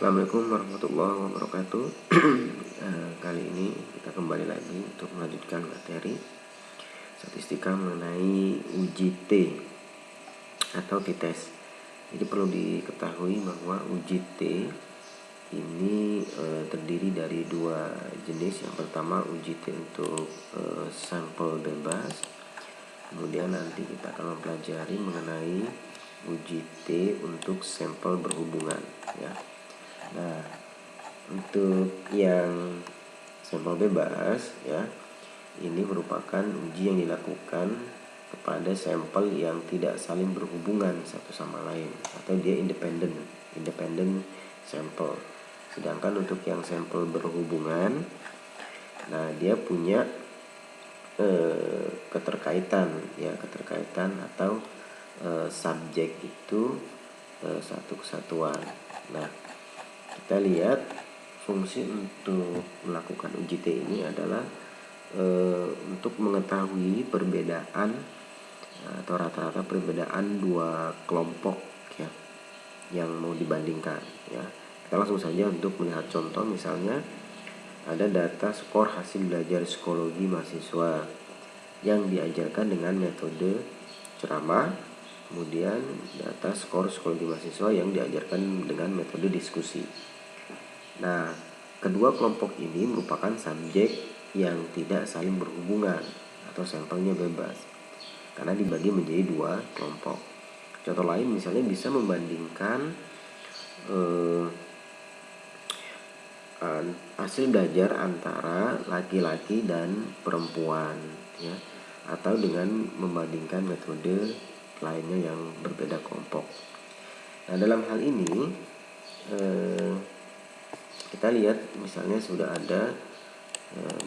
Assalamualaikum warahmatullahi wabarakatuh. Kali ini kita kembali lagi untuk melanjutkan materi statistika mengenai uji T atau T-test. Jadi perlu diketahui bahwa uji T ini terdiri dari dua jenis. Yang pertama uji T untuk sampel bebas. Kemudian nanti kita akan mempelajari mengenai uji T untuk sampel berhubungan, ya. Nah, untuk yang sampel bebas, ya, ini merupakan uji yang dilakukan kepada sampel yang tidak saling berhubungan satu sama lain, atau dia independen sampel. Sedangkan untuk yang sampel berhubungan, nah dia punya keterkaitan atau subjek itu satu kesatuan. Nah, kita lihat fungsi untuk melakukan uji T ini adalah untuk mengetahui perbedaan atau rata-rata perbedaan dua kelompok, ya, yang mau dibandingkan, ya. Kita langsung saja untuk melihat contoh. Misalnya ada data skor hasil belajar psikologi mahasiswa yang diajarkan dengan metode ceramah, kemudian data skor psikologi mahasiswa yang diajarkan dengan metode diskusi. Nah, kedua kelompok ini merupakan subjek yang tidak saling berhubungan atau sampelnya bebas, karena dibagi menjadi dua kelompok. Contoh lain misalnya bisa membandingkan hasil belajar antara laki-laki dan perempuan, ya, atau dengan membandingkan metode lainnya yang berbeda kelompok. Nah, dalam hal ini kita lihat misalnya sudah ada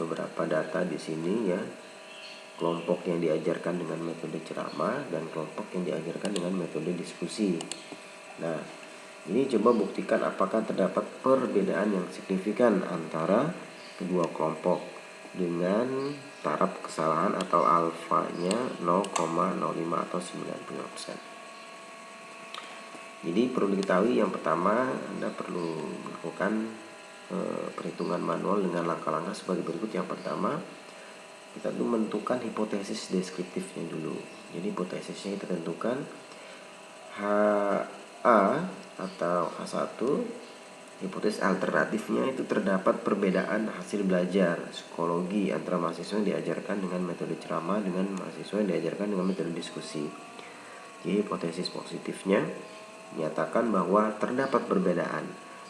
beberapa data di sini, ya, kelompok yang diajarkan dengan metode ceramah dan kelompok yang diajarkan dengan metode diskusi. Nah, ini coba buktikan apakah terdapat perbedaan yang signifikan antara kedua kelompok dengan taraf kesalahan atau alfanya 0,05 atau 95%. Jadi perlu diketahui yang pertama, Anda perlu melakukan perhitungan manual dengan langkah-langkah sebagai berikut. Yang pertama, kita dulu menentukan hipotesis deskriptifnya dulu. Jadi hipotesisnya kita tentukan HA atau H1. Hipotesis alternatifnya itu terdapat perbedaan hasil belajar psikologi antara mahasiswa yang diajarkan dengan metode ceramah dengan mahasiswa yang diajarkan dengan metode diskusi. Jadi hipotesis positifnya menyatakan bahwa terdapat perbedaan,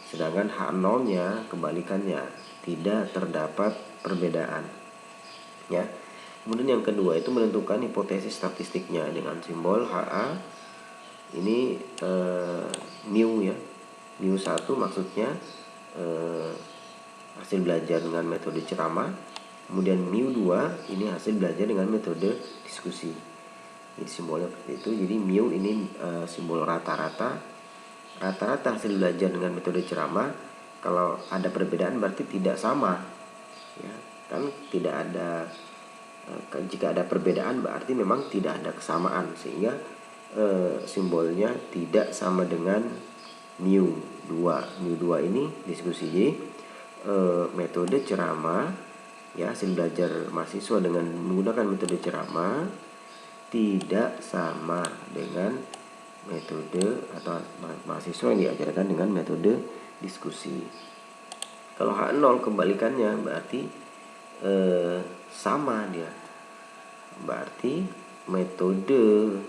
sedangkan H0-nya kebalikannya, tidak terdapat perbedaan, ya. Kemudian yang kedua itu menentukan hipotesis statistiknya dengan simbol HA. Ini mu, ya. mu1 maksudnya hasil belajar dengan metode ceramah. Kemudian mu2 ini hasil belajar dengan metode diskusi. Ini simbolnya seperti itu. Jadi mu ini simbol rata-rata hasil belajar dengan metode ceramah. Kalau ada perbedaan berarti tidak sama, ya, kan tidak ada. Jika ada perbedaan berarti memang tidak ada kesamaan, sehingga simbolnya tidak sama dengan mu2. mu2 ini diskusi. Jadi metode ceramah, ya, hasil belajar mahasiswa dengan menggunakan metode ceramah tidak sama dengan metode atau mahasiswa yang diajarkan dengan metode diskusi. Kalau H0 kebalikannya berarti sama dia. Berarti metode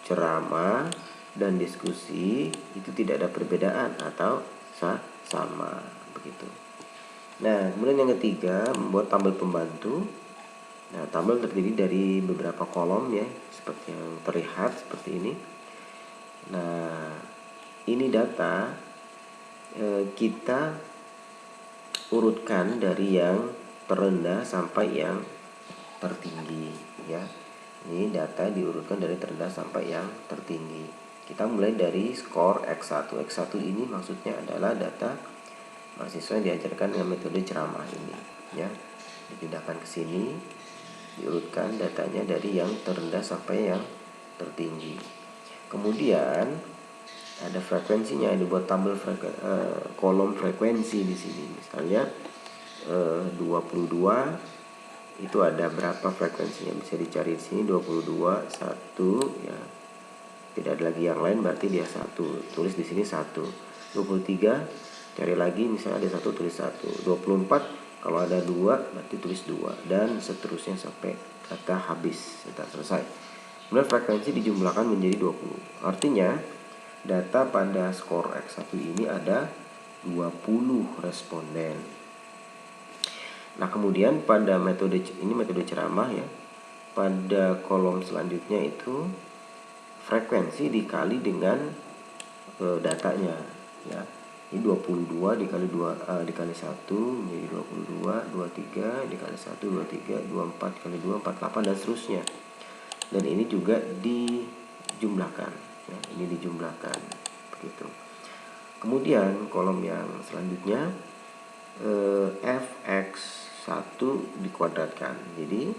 ceramah dan diskusi itu tidak ada perbedaan atau sama, begitu. Nah, kemudian yang ketiga, membuat tabel pembantu. Nah, tabel terdiri dari beberapa kolom, ya, seperti yang terlihat seperti ini. Nah, ini data kita urutkan dari yang terendah sampai yang tertinggi, ya. Ini data diurutkan dari terendah sampai yang tertinggi. Kita mulai dari skor X1. X1 ini maksudnya adalah data mahasiswa yang diajarkan dengan metode ceramah ini, ya. Dipindahkan ke sini, diurutkan datanya dari yang terendah sampai yang tertinggi. Kemudian ada frekuensinya, dibuat tabel kolom frekuensi di sini. Misalnya 22 itu ada berapa frekuensinya, bisa dicari di sini. 22 1 ya, tidak ada lagi yang lain, berarti dia 1, tulis di sini 1. 23 cari lagi, misalnya ada 1, tulis 1. 24 kalau ada 2 berarti tulis 2, dan seterusnya sampai kata habis, sudah selesai. Kemudian frekuensi dijumlahkan menjadi 20. Artinya data pada skor X1 ini ada 20 responden. Nah, kemudian pada metode ini, metode ceramah ya, pada kolom selanjutnya itu frekuensi dikali dengan datanya ya. Ini 22 dikali 2 dikali 1 menjadi 22, 23 dikali 1 23, 24 kali 2 48 dan seterusnya. Dan ini juga dijumlahkan ya, ini dijumlahkan begitu. Kemudian kolom yang selanjutnya fx1 dikuadratkan. Jadi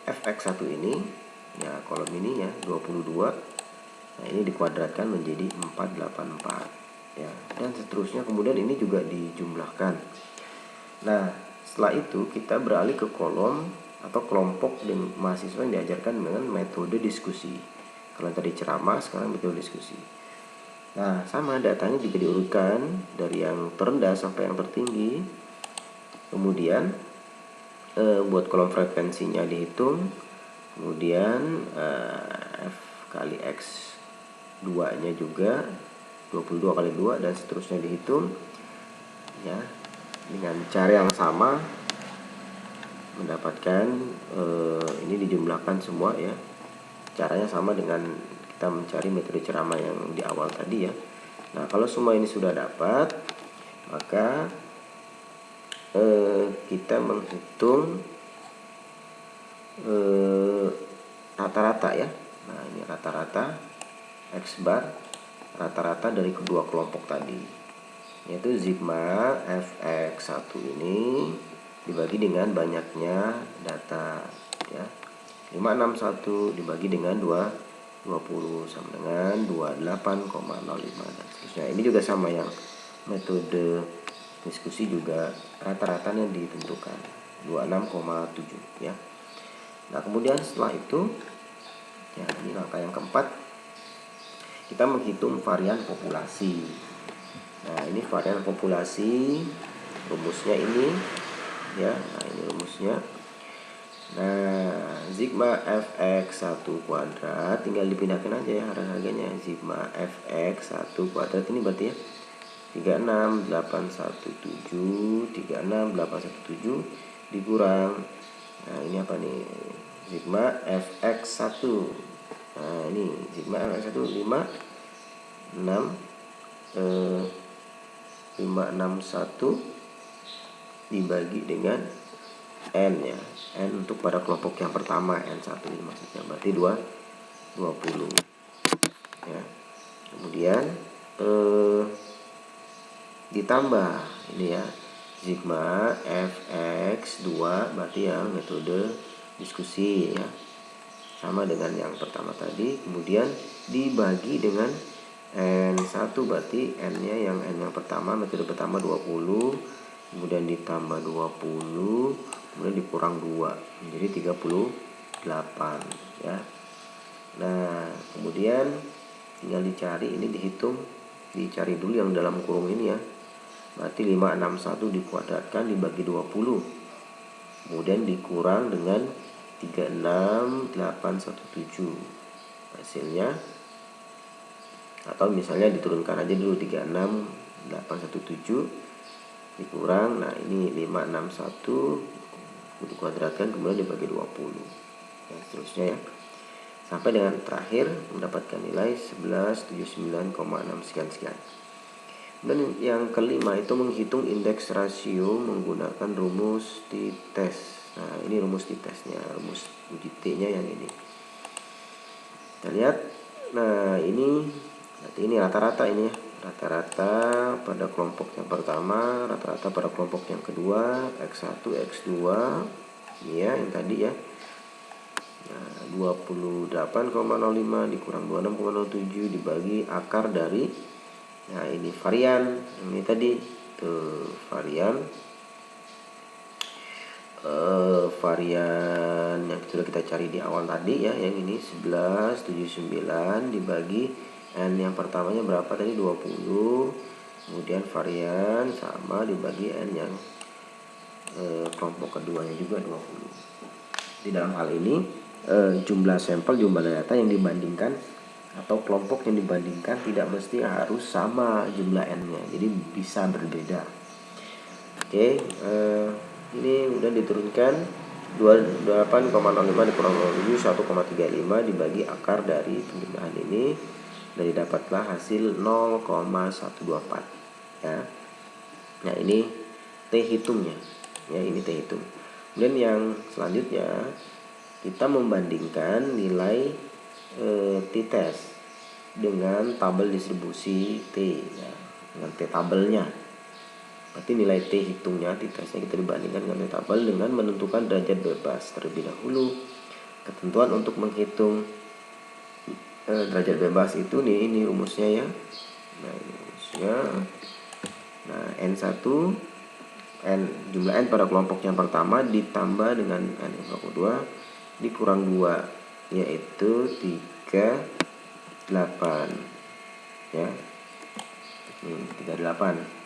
fx1 ini ya, kolom ini ya 22. Nah, ini dikuadratkan menjadi 484 ya, dan seterusnya. Kemudian ini juga dijumlahkan. Nah, setelah itu kita beralih ke kolom atau kelompok dan mahasiswa yang diajarkan dengan metode diskusi. Kalau tadi ceramah, sekarang metode diskusi. Nah, sama, datanya juga diurutkan dari yang terendah sampai yang tertinggi. Kemudian buat kolom frekuensinya dihitung. Kemudian F kali X2 nya juga 22 kali 2 dan seterusnya dihitung ya, dengan cara yang sama mendapatkan ini dijumlahkan semua ya. Caranya sama dengan kita mencari metode ceramah yang di awal tadi ya. Nah, kalau semua ini sudah dapat, maka kita menghitung rata-rata ya. Nah, ini rata-rata X bar, rata-rata dari kedua kelompok tadi, yaitu sigma fx1 ini dibagi dengan banyaknya data ya. 561 dibagi dengan 20 sama dengan 28,05 dan seterusnya. Ini juga sama yang metode diskusi, juga rata-ratanya ditentukan 26,7 ya. Nah, kemudian setelah itu ya, ini langkah yang keempat, kita menghitung varian populasi. Nah, ini varian populasi, rumusnya ini ya. Nah, ini rumusnya. Nah, sigma fx1 kuadrat tinggal dipindahkan aja ya harga-harganya. Sigma fx1 kuadrat ini berarti ya 36817 36817 dikurang, nah ini apa nih, sigma fx1. Nah, ini sigma fx1 561 dibagi dengan N ya. N untuk pada kelompok yang pertama, N1 ini maksudnya, berarti 20 ya. Kemudian ditambah ini ya, sigma fx2 berarti yang metode diskusi ya, sama dengan yang pertama tadi. Kemudian dibagi dengan N1 berarti N-nya yang N yang pertama, metode pertama 20, kemudian ditambah 20, kemudian dikurang 2 menjadi 38 ya. Nah, kemudian tinggal dicari, ini dihitung, dicari dulu yang dalam kurung ini ya. Berarti 561 dikuadratkan dibagi 20, kemudian dikurang dengan 36817 hasilnya, atau misalnya diturunkan aja dulu 36817 dikurang, nah ini 561 dikuadratkan kemudian dibagi 20 dan seterusnya ya, sampai dengan terakhir mendapatkan nilai 1179,6 sekian. Dan yang kelima itu menghitung indeks rasio menggunakan rumus t-test. Nah, ini rumus t-testnya, rumus uji t-nya yang ini. Kita lihat. Nah, ini berarti ini rata-rata ini ya. Rata-rata pada kelompok yang pertama, rata-rata pada kelompok yang kedua, X1, X2 ini ya, yang tadi ya. Nah, 28,05 dikurang 26,07 dibagi akar dari, nah ini varian, ini tadi tuh varian varian yang sudah kita cari di awal tadi ya, yang ini 11,79 dibagi N yang pertamanya berapa tadi, 20, kemudian varian sama dibagi N yang kelompok keduanya juga 20. Di dalam hal ini jumlah sampel, jumlah data yang dibandingkan atau kelompok yang dibandingkan tidak mesti harus sama jumlah N-nya, jadi bisa berbeda. Oke, ini udah diturunkan 28,05 dikurang 07 1,35 dibagi akar dari penjumlahan ini, dan didapatlah hasil 0,124 ya. Nah ini T hitungnya ya, ini T hitung. Kemudian yang selanjutnya kita membandingkan nilai t-test dengan tabel distribusi T ya, dengan T tabelnya. Berarti nilai T hitungnya, t-testnya kita dibandingkan dengan T tabel dengan menentukan derajat bebas terlebih dahulu. Ketentuan untuk menghitung derajat bebas itu nih, ini rumusnya ya. Nah ini rumusnya. Nah N1 N, jumlah N pada kelompok yang pertama ditambah dengan N yang kelompok kedua dikurang 2, yaitu 38 ya. Ini 38.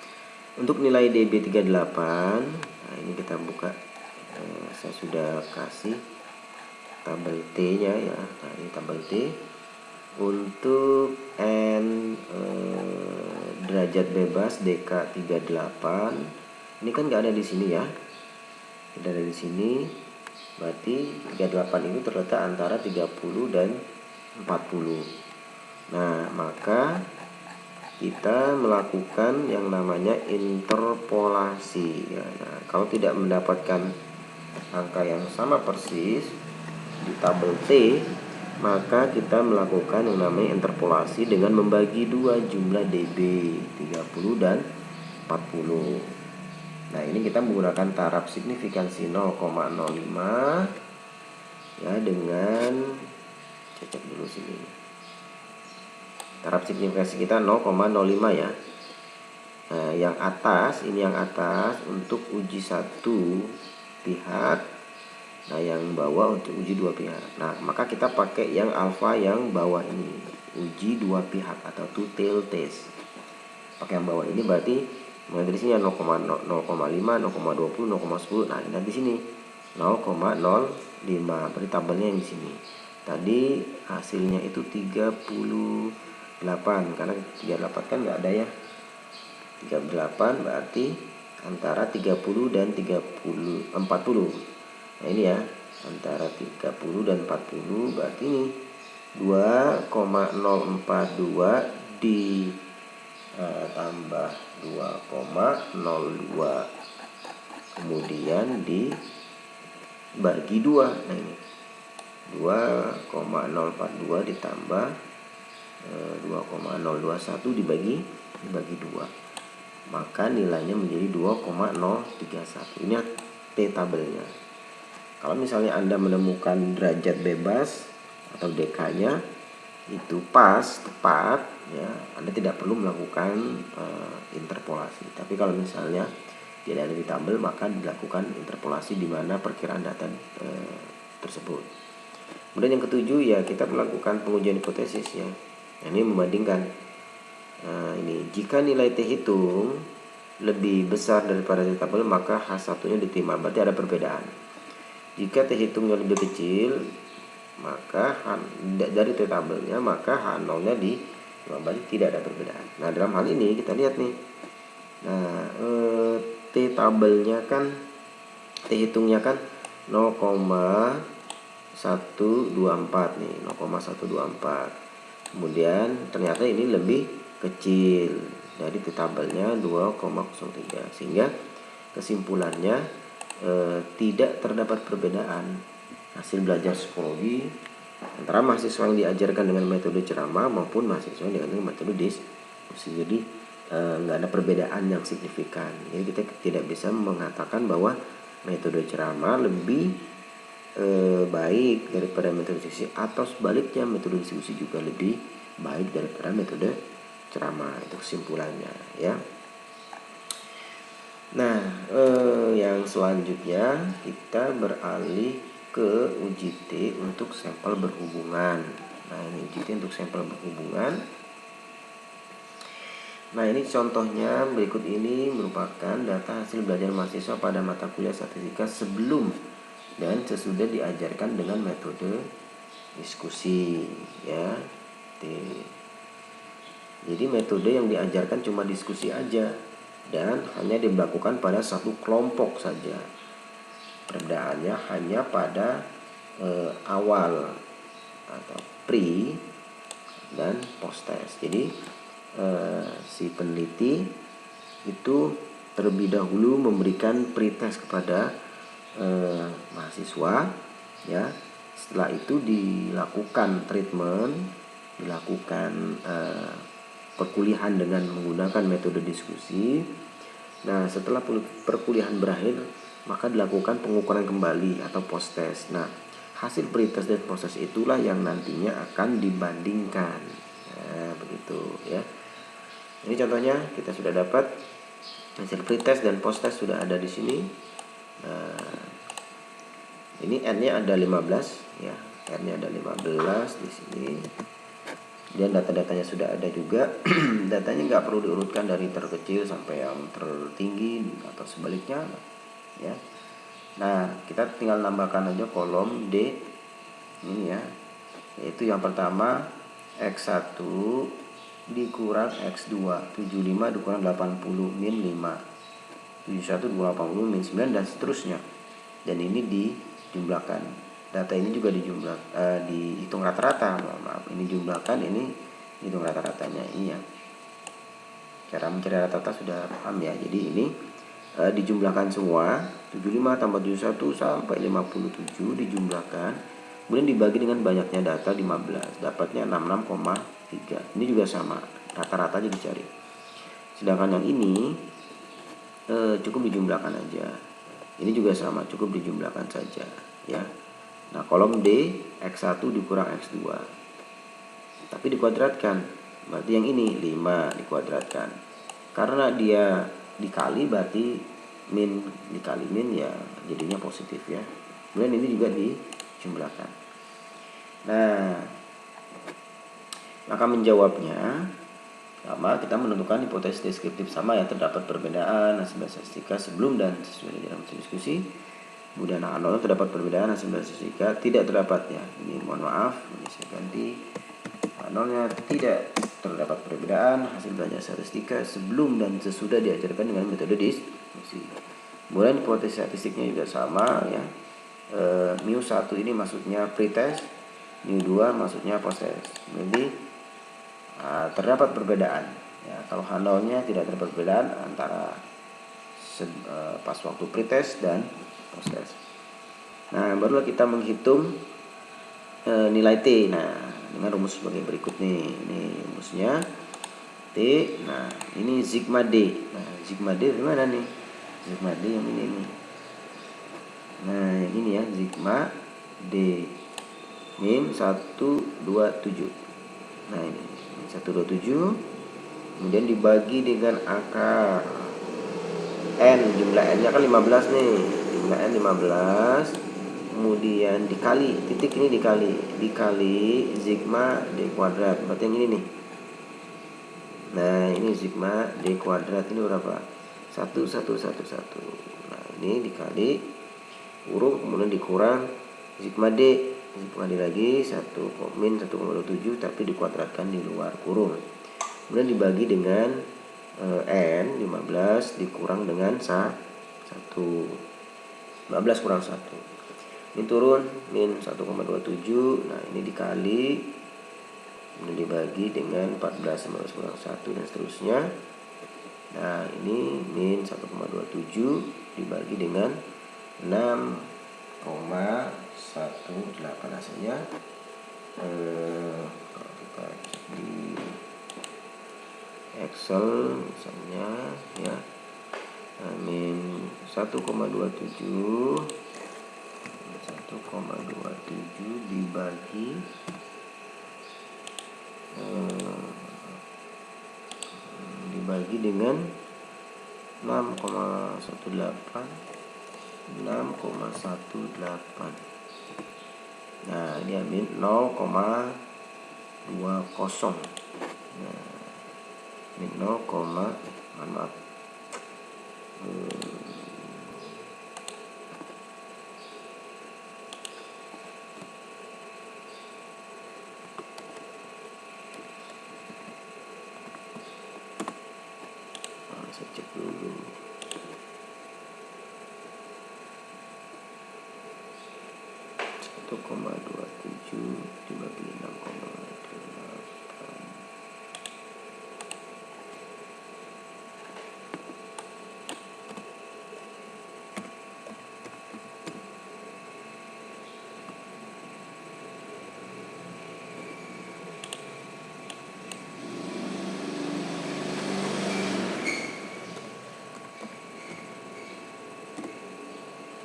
Untuk nilai DB 38, nah ini kita buka, saya sudah kasih tabel T-nya ya. Nah, ini tabel T. Untuk N derajat bebas DK 38, ini kan nggak ada di sini ya. Tidak ada di sini. Berarti 38 itu terletak antara 30 dan 40. Nah, maka kita melakukan yang namanya interpolasi ya. Nah, kalau tidak mendapatkan angka yang sama persis di tabel T, maka kita melakukan yang namanya interpolasi dengan membagi dua jumlah DB 30 dan 40. Nah ini kita menggunakan taraf signifikansi 0,05 ya, dengan cek dulu sini. Taraf signifikansi kita 0,05 ya. Nah, yang atas, ini yang atas untuk uji satu pihak. Nah, yang bawah untuk uji dua pihak. Nah, maka kita pakai yang alfa yang bawah ini, uji dua pihak atau two-tailed test. Pakai yang bawah ini berarti mulai dari sini 0,05, 0,20, 0,10. Nah, ini di sini 0,05. Berarti tabelnya yang di sini. Tadi hasilnya itu 38, karena 38 kan nggak ada ya. 38 berarti antara 30 dan 40. Nah ini ya, antara 30 dan 40 berarti ini 2,042 ditambah 2,02 kemudian dibagi 2. Nah ini 2,042 ditambah 2,021 dibagi 2, maka nilainya menjadi 2,031. Ini T tabelnya. Kalau misalnya Anda menemukan derajat bebas atau DK-nya itu pas, tepat ya, Anda tidak perlu melakukan interpolasi. Tapi kalau misalnya tidak ada di tabel, maka dilakukan interpolasi di mana perkiraan data tersebut. Kemudian yang ketujuh ya, kita melakukan pengujian hipotesis ya. Ini membandingkan. Nah, ini jika nilai T hitung lebih besar daripada T tabel, maka H1-nya diterima. Berarti ada perbedaan. Jika T hitungnya lebih kecil, maka dari T tabelnya, maka H0-nya diterima. Berarti tidak ada perbedaan. Nah, dalam hal ini kita lihat nih. Nah, T tabelnya kan, T hitungnya kan 0,124 nih, 0,124. Kemudian ternyata ini lebih kecil dari T tabelnya 2,03, sehingga kesimpulannya tidak terdapat perbedaan hasil belajar psikologi antara mahasiswa yang diajarkan dengan metode ceramah maupun mahasiswa yang dengan metode diskusi. Jadi nggak ada perbedaan yang signifikan. Jadi kita tidak bisa mengatakan bahwa metode ceramah lebih baik daripada metode diskusi, atau sebaliknya metode diskusi juga lebih baik daripada metode ceramah. Itu kesimpulannya ya. Nah, yang selanjutnya kita beralih ke UJT untuk sampel berhubungan. Nah, ini UJT untuk sampel berhubungan. Nah, ini contohnya berikut ini merupakan data hasil belajar mahasiswa pada mata kuliah statistika sebelum dan sesudah diajarkan dengan metode diskusi ya. Jadi metode yang diajarkan cuma diskusi aja dan hanya dilakukan pada satu kelompok saja. Perbedaannya hanya pada awal atau pre dan post test. Jadi si peneliti itu terlebih dahulu memberikan pretest kepada mahasiswa ya. Setelah itu dilakukan treatment, dilakukan perkuliahan dengan menggunakan metode diskusi. Nah, setelah perkuliahan berakhir, maka dilakukan pengukuran kembali atau post test. Nah, hasil pretest dan post test itulah yang nantinya akan dibandingkan. Nah, begitu ya. Ini contohnya kita sudah dapat hasil pretest dan post test sudah ada di sini. Nah, ini N-nya ada 15 ya. N-nya ada 15 di sini. Dan data-datanya sudah ada juga. Datanya nggak perlu diurutkan dari terkecil sampai yang tertinggi atau sebaliknya ya. Nah, kita tinggal nambahkan aja kolom D ini ya, yaitu yang pertama X1 dikurang X2, 75 dikurang 80 min 5, 71 dikurang 80 min 9 dan seterusnya. Dan ini dijumlahkan. Data ini juga dihitung rata-rata, maaf, ini jumlahkan, ini hitung rata-ratanya ini ya. Cara mencari rata-rata sudah paham ya. Jadi ini dijumlahkan semua, 75 tambah 71 sampai 57 dijumlahkan, kemudian dibagi dengan banyaknya data 15, dapatnya 66,3. Ini juga sama, rata-ratanya dicari. Sedangkan yang ini cukup dijumlahkan aja. Ini juga sama, cukup dijumlahkan saja ya. Nah, kolom D X1 dikurang X2. Tapi dikuadratkan. Berarti yang ini 5 dikuadratkan. Karena dia dikali berarti min dikali min ya jadinya positif ya. Kemudian ini juga dijumlahkan. Nah, maka menjawabnya pertama kita menentukan hipotesis deskriptif sama ya, terdapat perbedaan hasil statistika sebelum dan sesudah dalam diskusi. Kemudian nol terdapat perbedaan hasil statistika tidak terdapat ya. Ini mohon maaf, ini saya ganti. Nolnya tidak terdapat perbedaan hasil belajar statistika sebelum dan sesudah diajarkan dengan metode diskusi. Kemudian hipotesis statistiknya juga sama ya. Mu1 ini maksudnya pretest, mu2 maksudnya post test. Jadi terdapat perbedaan ya. Kalau H0-nya tidak terdapat perbedaan antara pas waktu pretest dan post test. Nah, barulah kita menghitung nilai T. Nah, dengan rumus sebagai berikut nih. Ini rumusnya T. Nah, ini sigma D. Nah, sigma D di mana nih? Sigma D yang ini nih. Nah, yang ini ya, sigma D min 127. Nah, ini 127. Kemudian dibagi dengan akar N, jumlah N-nya kan 15 nih. Jumlah N 15. Kemudian dikali, titik ini dikali sigma D kuadrat. Berarti yang ini nih. Nah, ini sigma D kuadrat ini berapa? 1111. Nah, ini dikali kurung, kemudian dikurang sigma D. Sigma D lagi 1 min 1,27 tapi dikuadratkan di luar kurung. Kemudian dibagi dengan N 15 dikurang dengan 1. 15 kurang 1. Ini turun min 1,27. Nah, ini dikali, kemudian dibagi dengan 14 kurang 1 dan seterusnya. Nah, ini min 1,27 dibagi dengan 6,18 hasilnya. Kalau kita di Excel misalnya ya, min 1,27 1,27 dibagi dengan 6,18. Nah, ini ambil 0,20. Nah, ini 0, maaf. Saya cek dulu. Satu 1,27 dibagi 6,8.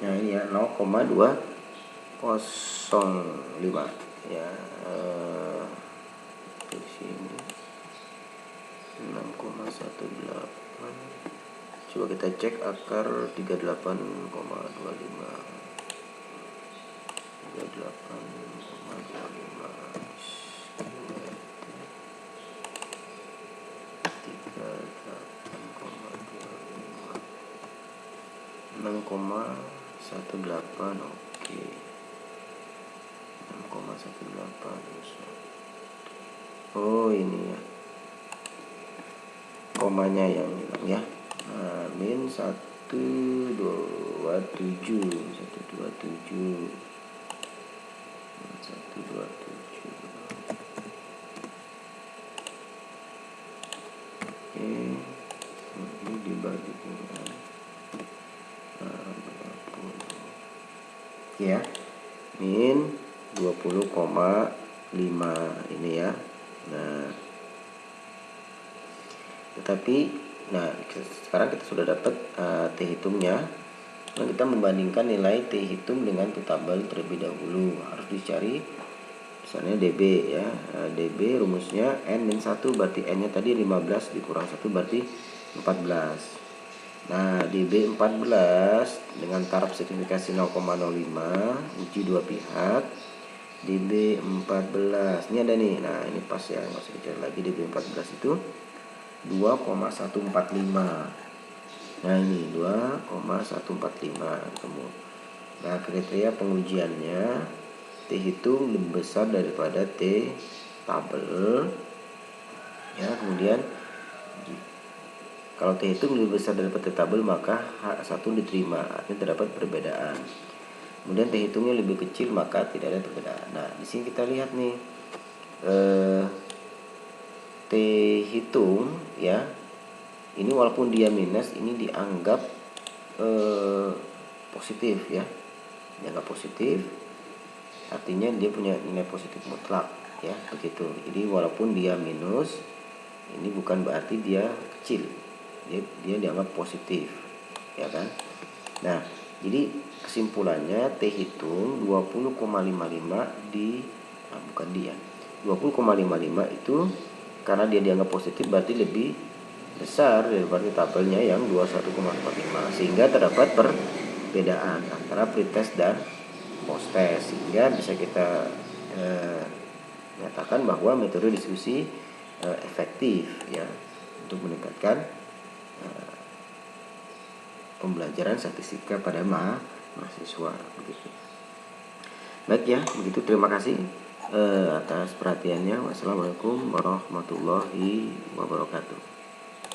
Nah, ini ya 0,205 ya. Di sini 6,18. Coba kita cek akar 38,25. 38,25 6,18. Oke, 6,18. Oh, ini ya komanya yang hilang ya. Nah, min 127. Oke, ini dibagi dengan ya, min 20,5 ini ya. Nah, tetapi sekarang kita sudah dapat T hitungnya. Nah, kita membandingkan nilai T hitung dengan T tabel terlebih dahulu. Harus dicari misalnya DB ya. DB rumusnya N-1 berarti N nya tadi 15 dikurang 1 berarti 14. Nah, DB 14 dengan taraf sertifikasi 0,05, uji dua pihak. DB 14 ini ada nih. Nah, ini pas ya, nggak usah dicari lagi. DB 14 itu 2,145. Nah, ini 2,145 ketemu. Nah, kriteria pengujiannya T hitung lebih besar daripada T tabel ya. Kemudian kalau T hitung lebih besar daripada T tabel, maka H1 diterima, artinya terdapat perbedaan. Kemudian T hitungnya lebih kecil, maka tidak ada perbedaan. Nah, di sini kita lihat nih, T hitung ya, ini walaupun dia minus, ini dianggap positif ya, dianggap positif, artinya dia punya nilai positif mutlak ya, begitu. Jadi walaupun dia minus, ini bukan berarti dia kecil, dia dianggap positif ya kan. Nah, jadi kesimpulannya T hitung 20,55 bukan dia 20,55 itu karena dia dianggap positif berarti lebih besar daripada tabelnya yang 21,45, sehingga terdapat perbedaan antara pretest dan post-test, sehingga bisa kita nyatakan bahwa metode diskusi efektif ya untuk meningkatkan pembelajaran statistika pada mahasiswa begitu. Baik ya, begitu. Terima kasih atas perhatiannya. Wassalamualaikum warahmatullahi wabarakatuh.